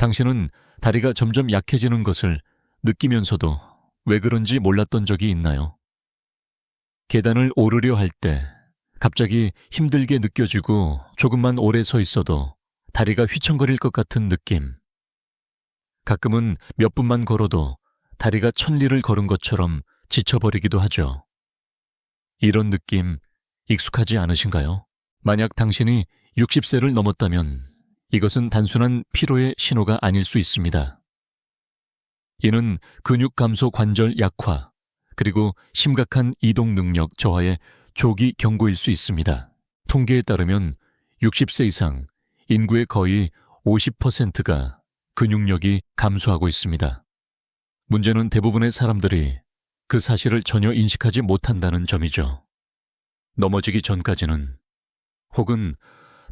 당신은 다리가 점점 약해지는 것을 느끼면서도 왜 그런지 몰랐던 적이 있나요? 계단을 오르려 할 때 갑자기 힘들게 느껴지고 조금만 오래 서 있어도 다리가 휘청거릴 것 같은 느낌. 가끔은 몇 분만 걸어도 다리가 1000리를 걸은 것처럼 지쳐버리기도 하죠. 이런 느낌 익숙하지 않으신가요? 만약 당신이 60세를 넘었다면 이것은 단순한 피로의 신호가 아닐 수 있습니다. 이는 근육 감소 관절 약화, 그리고 심각한 이동 능력 저하의 조기 경고일 수 있습니다. 통계에 따르면 60세 이상 인구의 거의 50%가 근육력이 감소하고 있습니다. 문제는 대부분의 사람들이 그 사실을 전혀 인식하지 못한다는 점이죠. 넘어지기 전까지는, 혹은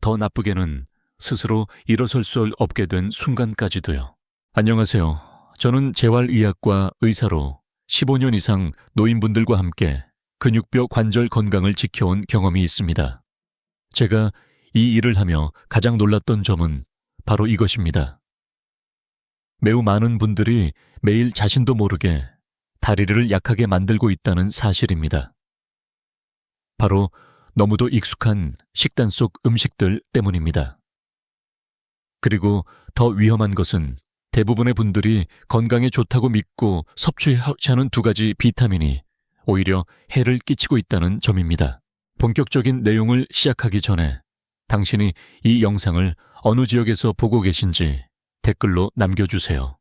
더 나쁘게는 스스로 일어설 수 없게 된 순간까지도요. 안녕하세요. 저는 재활의학과 의사로 15년 이상 노인분들과 함께 근육뼈 관절 건강을 지켜온 경험이 있습니다. 제가 이 일을 하며 가장 놀랐던 점은 바로 이것입니다. 매우 많은 분들이 매일 자신도 모르게 다리를 약하게 만들고 있다는 사실입니다. 바로 너무도 익숙한 식단 속 음식들 때문입니다. 그리고 더 위험한 것은 대부분의 분들이 건강에 좋다고 믿고 섭취하는 두 가지 비타민이 오히려 해를 끼치고 있다는 점입니다. 본격적인 내용을 시작하기 전에 당신이 이 영상을 어느 지역에서 보고 계신지 댓글로 남겨주세요.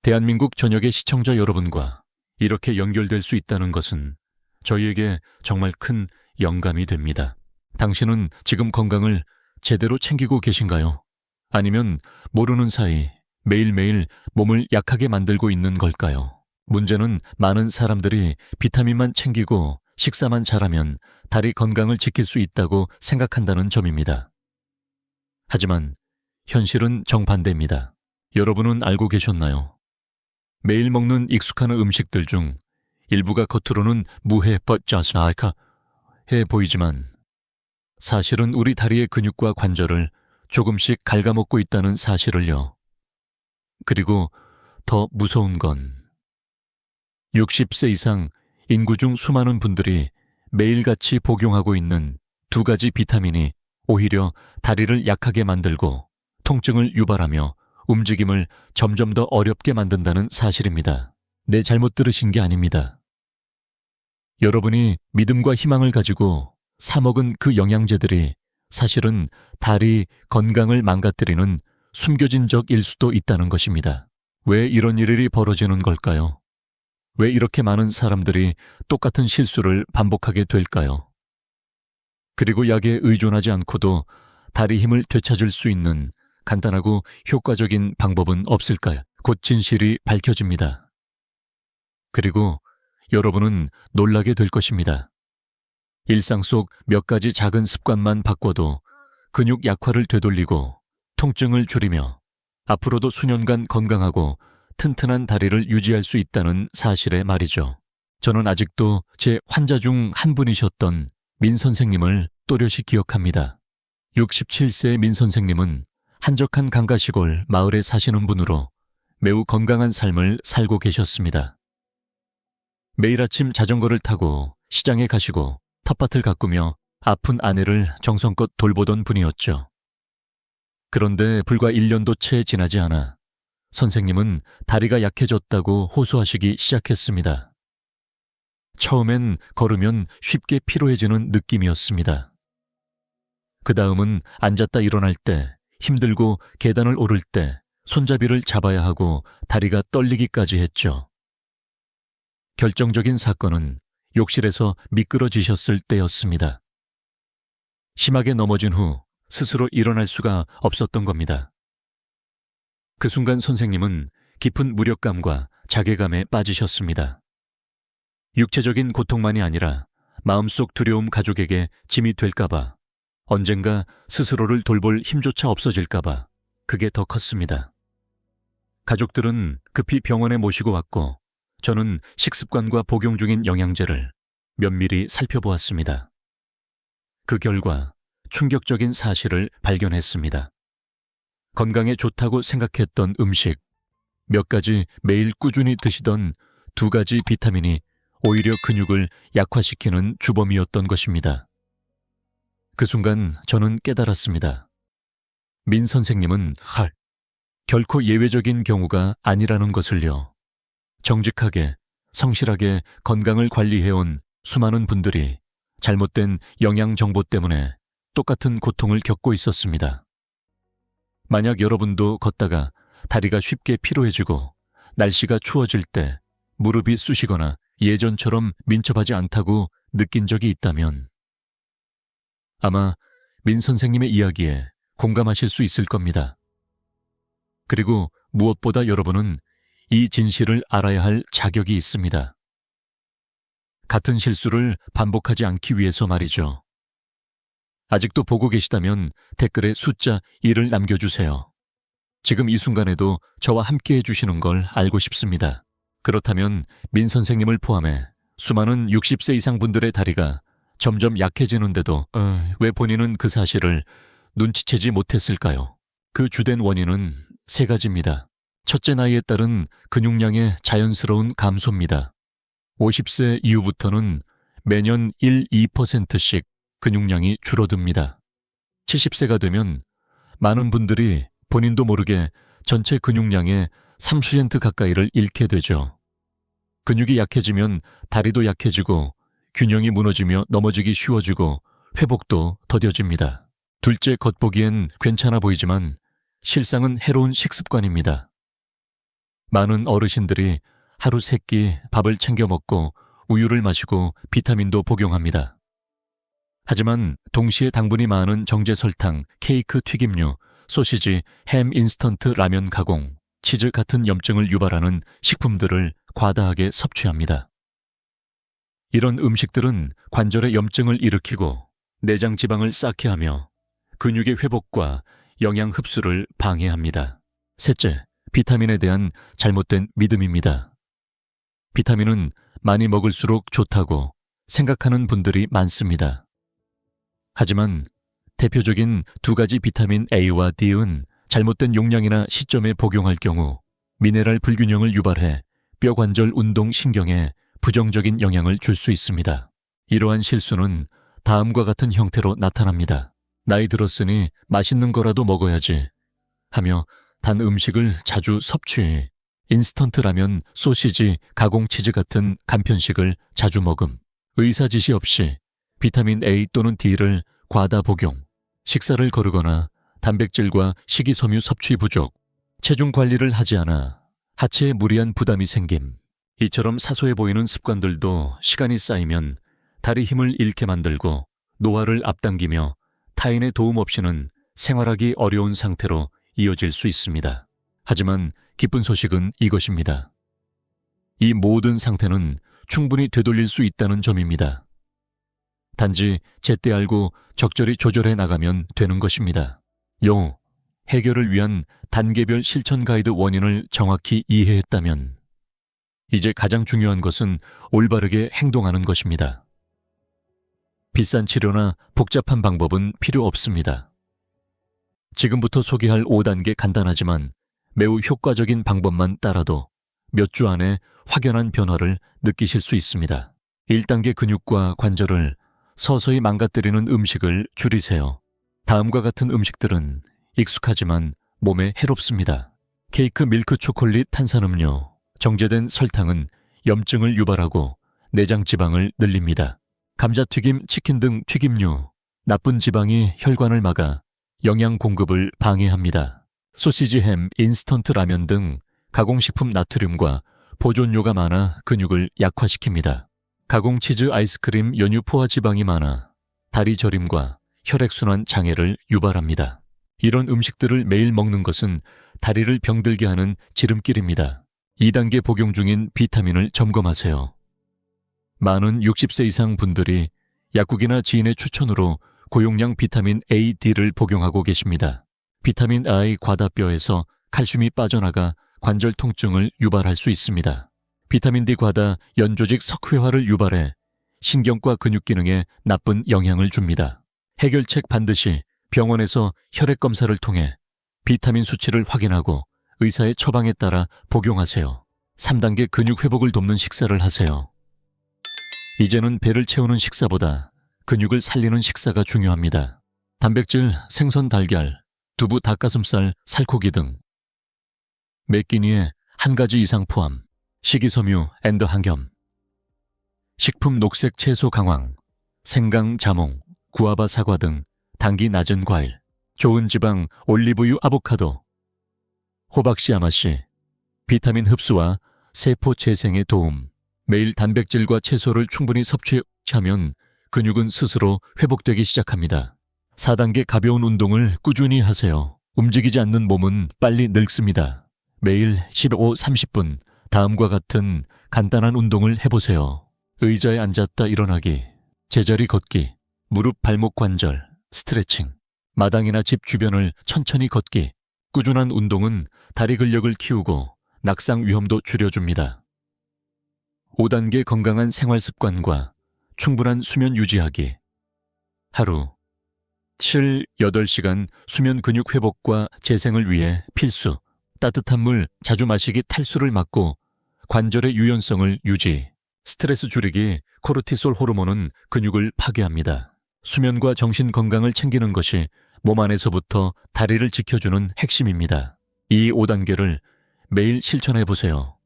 대한민국 전역의 시청자 여러분과 이렇게 연결될 수 있다는 것은 저희에게 정말 큰 영감이 됩니다. 당신은 지금 건강을 제대로 챙기고 계신가요? 아니면 모르는 사이 매일매일 몸을 약하게 만들고 있는 걸까요? 문제는 많은 사람들이 비타민만 챙기고 식사만 잘하면 다리 건강을 지킬 수 있다고 생각한다는 점입니다. 하지만 현실은 정반대입니다. 여러분은 알고 계셨나요? 매일 먹는 익숙한 음식들 중 일부가 겉으로는 무해 해 보이지만 사실은 우리 다리의 근육과 관절을 조금씩 갉아먹고 있다는 사실을요. 그리고 더 무서운 건 60세 이상 인구 중 수많은 분들이 매일같이 복용하고 있는 두 가지 비타민이 오히려 다리를 약하게 만들고 통증을 유발하며 움직임을 점점 더 어렵게 만든다는 사실입니다. 네, 잘못 들으신 게 아닙니다. 여러분이 믿음과 희망을 가지고 사 먹은 그 영양제들이 사실은 다리 건강을 망가뜨리는 숨겨진 적일 수도 있다는 것입니다. 왜 이런 일이 벌어지는 걸까요? 왜 이렇게 많은 사람들이 똑같은 실수를 반복하게 될까요? 그리고 약에 의존하지 않고도 다리 힘을 되찾을 수 있는 간단하고 효과적인 방법은 없을까요? 곧 진실이 밝혀집니다. 그리고 여러분은 놀라게 될 것입니다. 일상 속 몇 가지 작은 습관만 바꿔도 근육 약화를 되돌리고 통증을 줄이며 앞으로도 수년간 건강하고 튼튼한 다리를 유지할 수 있다는 사실에 말이죠. 저는 아직도 제 환자 중 한 분이셨던 민 선생님을 또렷이 기억합니다. 67세의 민 선생님은 한적한 강가시골 마을에 사시는 분으로 매우 건강한 삶을 살고 계셨습니다. 매일 아침 자전거를 타고 시장에 가시고 텃밭을 가꾸며 아픈 아내를 정성껏 돌보던 분이었죠. 그런데 불과 1년도 채 지나지 않아 선생님은 다리가 약해졌다고 호소하시기 시작했습니다. 처음엔 걸으면 쉽게 피로해지는 느낌이었습니다. 그 다음은 앉았다 일어날 때, 힘들고 계단을 오를 때 손잡이를 잡아야 하고 다리가 떨리기까지 했죠. 결정적인 사건은 욕실에서 미끄러지셨을 때였습니다. 심하게 넘어진 후 스스로 일어날 수가 없었던 겁니다. 그 순간 선생님은 깊은 무력감과 자괴감에 빠지셨습니다. 육체적인 고통만이 아니라 마음속 두려움 가족에게 짐이 될까봐, 언젠가 스스로를 돌볼 힘조차 없어질까봐 그게 더 컸습니다. 가족들은 급히 병원에 모시고 왔고 저는 식습관과 복용 중인 영양제를 면밀히 살펴보았습니다. 그 결과 충격적인 사실을 발견했습니다. 건강에 좋다고 생각했던 음식, 몇 가지 매일 꾸준히 드시던 2가지 비타민이 오히려 근육을 약화시키는 주범이었던 것입니다. 그 순간 저는 깨달았습니다. 민 선생님은 결코 예외적인 경우가 아니라는 것을요. 정직하게, 성실하게 건강을 관리해온 수많은 분들이 잘못된 영양 정보 때문에 똑같은 고통을 겪고 있었습니다. 만약 여러분도 걷다가 다리가 쉽게 피로해지고 날씨가 추워질 때 무릎이 쑤시거나 예전처럼 민첩하지 않다고 느낀 적이 있다면 아마 민 선생님의 이야기에 공감하실 수 있을 겁니다. 그리고 무엇보다 여러분은 이 진실을 알아야 할 자격이 있습니다. 같은 실수를 반복하지 않기 위해서 말이죠. 아직도 보고 계시다면 댓글에 숫자 1을 남겨주세요. 지금 이 순간에도 저와 함께 해주시는 걸 알고 싶습니다. 그렇다면 민 선생님을 포함해 수많은 60세 이상 분들의 다리가 점점 약해지는데도 왜 본인은 그 사실을 눈치채지 못했을까요? 그 주된 원인은 3가지입니다. 첫째, 나이에 따른 근육량의 자연스러운 감소입니다. 50세 이후부터는 매년 1-2%씩 근육량이 줄어듭니다. 70세가 되면 많은 분들이 본인도 모르게 전체 근육량의 30% 가까이를 잃게 되죠. 근육이 약해지면 다리도 약해지고 균형이 무너지며 넘어지기 쉬워지고 회복도 더뎌집니다. 둘째, 겉보기엔 괜찮아 보이지만 실상은 해로운 식습관입니다. 많은 어르신들이 하루 3끼 밥을 챙겨 먹고 우유를 마시고 비타민도 복용합니다. 하지만 동시에 당분이 많은 정제 설탕, 케이크 튀김류, 소시지, 햄 인스턴트 라면 가공, 치즈 같은 염증을 유발하는 식품들을 과다하게 섭취합니다. 이런 음식들은 관절의 염증을 일으키고 내장 지방을 쌓게 하며 근육의 회복과 영양 흡수를 방해합니다. 셋째, 비타민에 대한 잘못된 믿음입니다. 비타민은 많이 먹을수록 좋다고 생각하는 분들이 많습니다. 하지만 대표적인 2가지 비타민 A와 D는 잘못된 용량이나 시점에 복용할 경우 미네랄 불균형을 유발해 뼈관절 운동 신경에 부정적인 영향을 줄 수 있습니다. 이러한 실수는 다음과 같은 형태로 나타납니다. 나이 들었으니 맛있는 거라도 먹어야지 하며 단 음식을 자주 섭취, 인스턴트 라면, 소시지, 가공 치즈 같은 간편식을 자주 먹음, 의사 지시 없이 비타민 A 또는 D를 과다 복용, 식사를 거르거나 단백질과 식이섬유 섭취 부족, 체중 관리를 하지 않아 하체에 무리한 부담이 생김. 이처럼 사소해 보이는 습관들도 시간이 쌓이면 다리 힘을 잃게 만들고 노화를 앞당기며 타인의 도움 없이는 생활하기 어려운 상태로 이어질 수 있습니다. 하지만 기쁜 소식은 이것입니다. 이 모든 상태는 충분히 되돌릴 수 있다는 점입니다. 단지 제때 알고 적절히 조절해 나가면 되는 것입니다. 해결을 위한 단계별 실천 가이드 원인을 정확히 이해했다면 이제 가장 중요한 것은 올바르게 행동하는 것입니다. 비싼 치료나 복잡한 방법은 필요 없습니다. 지금부터 소개할 5단계 간단하지만 매우 효과적인 방법만 따라도 몇 주 안에 확연한 변화를 느끼실 수 있습니다. 1단계 근육과 관절을 서서히 망가뜨리는 음식을 줄이세요. 다음과 같은 음식들은 익숙하지만 몸에 해롭습니다. 케이크, 밀크, 초콜릿, 탄산음료, 정제된 설탕은 염증을 유발하고 내장 지방을 늘립니다. 감자튀김, 치킨 등 튀김류, 나쁜 지방이 혈관을 막아 영양 공급을 방해합니다. 소시지, 햄, 인스턴트 라면 등 가공식품 나트륨과 보존료가 많아 근육을 약화시킵니다. 가공 치즈, 아이스크림, 연유, 포화 지방이 많아 다리 저림과 혈액순환 장애를 유발합니다. 이런 음식들을 매일 먹는 것은 다리를 병들게 하는 지름길입니다. 2단계 복용 중인 비타민을 점검하세요. 많은 60세 이상 분들이 약국이나 지인의 추천으로 고용량 비타민 A, D를 복용하고 계십니다. 비타민 I 과다뼈에서 칼슘이 빠져나가 관절 통증을 유발할 수 있습니다. 비타민 D 과다 연조직 석회화를 유발해 신경과 근육 기능에 나쁜 영향을 줍니다. 해결책 반드시 병원에서 혈액 검사를 통해 비타민 수치를 확인하고 의사의 처방에 따라 복용하세요. 3단계 근육 회복을 돕는 식사를 하세요. 이제는 배를 채우는 식사보다 근육을 살리는 식사가 중요합니다. 단백질, 생선, 달걀, 두부, 닭가슴살, 살코기 등 매 끼니에 한 가지 이상 포함, 식이섬유, 앤더 한겸, 식품 녹색 채소 강황, 생강, 자몽, 구아바 사과 등 당기 낮은 과일, 좋은 지방, 올리브유, 아보카도, 호박씨, 아마씨, 비타민 흡수와 세포 재생에 도움. 매일 단백질과 채소를 충분히 섭취하면 근육은 스스로 회복되기 시작합니다. 4단계 가벼운 운동을 꾸준히 하세요. 움직이지 않는 몸은 빨리 늙습니다. 매일 15, 30분 다음과 같은 간단한 운동을 해보세요. 의자에 앉았다 일어나기, 제자리 걷기, 무릎 발목 관절, 스트레칭, 마당이나 집 주변을 천천히 걷기. 꾸준한 운동은 다리 근력을 키우고 낙상 위험도 줄여줍니다. 5단계 건강한 생활 습관과 충분한 수면 유지하기. 하루 7, 8시간 수면 근육 회복과 재생을 위해 필수. 따뜻한 물 자주 마시기, 탈수를 막고 관절의 유연성을 유지. 스트레스 줄이기. 코르티솔 호르몬은 근육을 파괴합니다. 수면과 정신 건강을 챙기는 것이 몸 안에서부터 다리를 지켜주는 핵심입니다. 이 5단계를 매일 실천해보세요.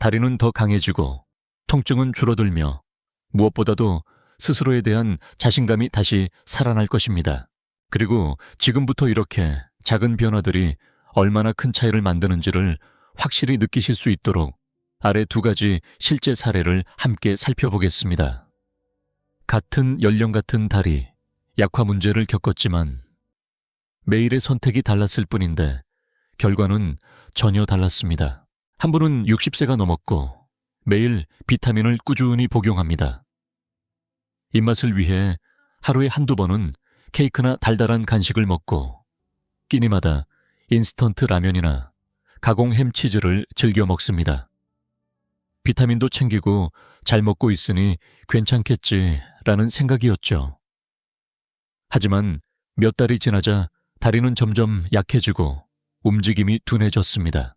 다리는 더 강해지고 통증은 줄어들며 무엇보다도 스스로에 대한 자신감이 다시 살아날 것입니다. 그리고 지금부터 이렇게 작은 변화들이 얼마나 큰 차이를 만드는지를 확실히 느끼실 수 있도록 아래 2가지 실제 사례를 함께 살펴보겠습니다. 같은 연령 같은 다리, 약화 문제를 겪었지만 매일의 선택이 달랐을 뿐인데 결과는 전혀 달랐습니다. 한 분은 60세가 넘었고 매일 비타민을 꾸준히 복용합니다. 입맛을 위해 하루에 한두 번은 케이크나 달달한 간식을 먹고 끼니마다 인스턴트 라면이나 가공 햄치즈를 즐겨 먹습니다. 비타민도 챙기고 잘 먹고 있으니 괜찮겠지라는 생각이었죠. 하지만 몇 달이 지나자 다리는 점점 약해지고 움직임이 둔해졌습니다.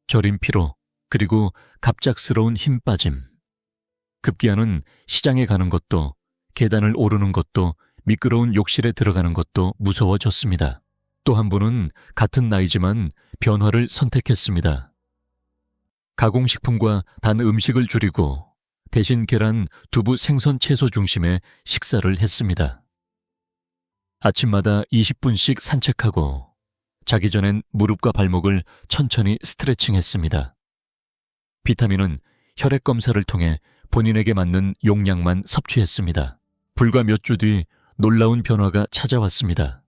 저림 피로, 그리고 갑작스러운 힘 빠짐. 급기야는 시장에 가는 것도, 계단을 오르는 것도, 미끄러운 욕실에 들어가는 것도 무서워졌습니다. 또 한 분은 같은 나이지만 변화를 선택했습니다. 가공식품과 단 음식을 줄이고 대신 계란, 두부, 생선, 채소 중심의 식사를 했습니다. 아침마다 20분씩 산책하고 자기 전엔 무릎과 발목을 천천히 스트레칭했습니다. 비타민은 혈액 검사를 통해 본인에게 맞는 용량만 섭취했습니다. 불과 몇 주 뒤 놀라운 변화가 찾아왔습니다.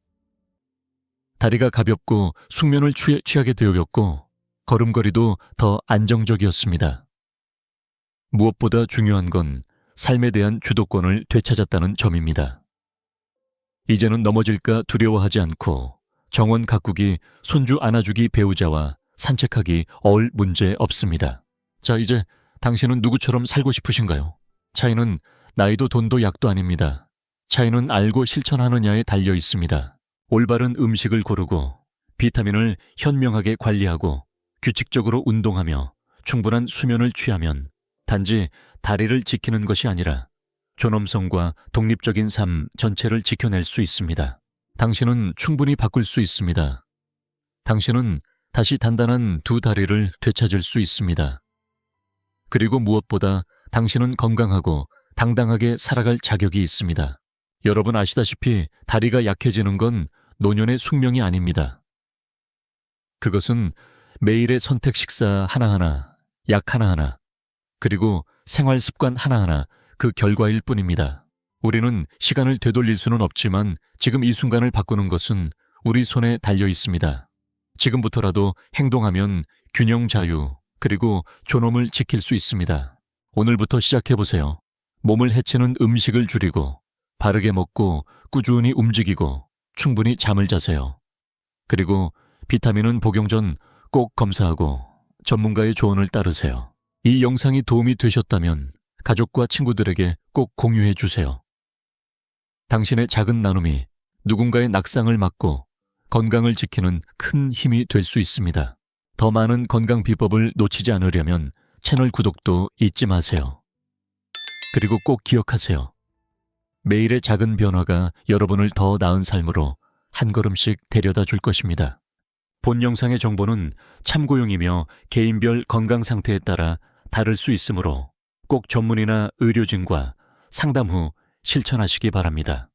다리가 가볍고 숙면을 취하게 되었고 걸음걸이도 더 안정적이었습니다. 무엇보다 중요한 건 삶에 대한 주도권을 되찾았다는 점입니다. 이제는 넘어질까 두려워하지 않고 정원 가꾸기, 손주 안아주기, 배우자와 산책하기 어울 문제 없습니다. 자, 이제 당신은 누구처럼 살고 싶으신가요? 차이는 나이도 돈도 약도 아닙니다. 차이는 알고 실천하느냐에 달려 있습니다. 올바른 음식을 고르고 비타민을 현명하게 관리하고 규칙적으로 운동하며 충분한 수면을 취하면 단지 다리를 지키는 것이 아니라 존엄성과 독립적인 삶 전체를 지켜낼 수 있습니다. 당신은 충분히 바꿀 수 있습니다. 당신은 다시 단단한 2다리를 되찾을 수 있습니다. 그리고 무엇보다 당신은 건강하고 당당하게 살아갈 자격이 있습니다. 여러분 아시다시피 다리가 약해지는 건 노년의 숙명이 아닙니다. 그것은 매일의 선택 식사 하나하나, 약 하나하나, 그리고 생활 습관 하나하나 그 결과일 뿐입니다. 우리는 시간을 되돌릴 수는 없지만 지금 이 순간을 바꾸는 것은 우리 손에 달려 있습니다. 지금부터라도 행동하면 균형 자유, 그리고 존엄을 지킬 수 있습니다. 오늘부터 시작해보세요. 몸을 해치는 음식을 줄이고 바르게 먹고 꾸준히 움직이고 충분히 잠을 자세요. 그리고 비타민은 복용 전 꼭 검사하고 전문가의 조언을 따르세요. 이 영상이 도움이 되셨다면 가족과 친구들에게 꼭 공유해 주세요. 당신의 작은 나눔이 누군가의 낙상을 막고 건강을 지키는 큰 힘이 될 수 있습니다. 더 많은 건강 비법을 놓치지 않으려면 채널 구독도 잊지 마세요. 그리고 꼭 기억하세요. 매일의 작은 변화가 여러분을 더 나은 삶으로 한 걸음씩 데려다 줄 것입니다. 본 영상의 정보는 참고용이며 개인별 건강 상태에 따라 다를 수 있으므로 꼭 전문의나 의료진과 상담 후 실천하시기 바랍니다.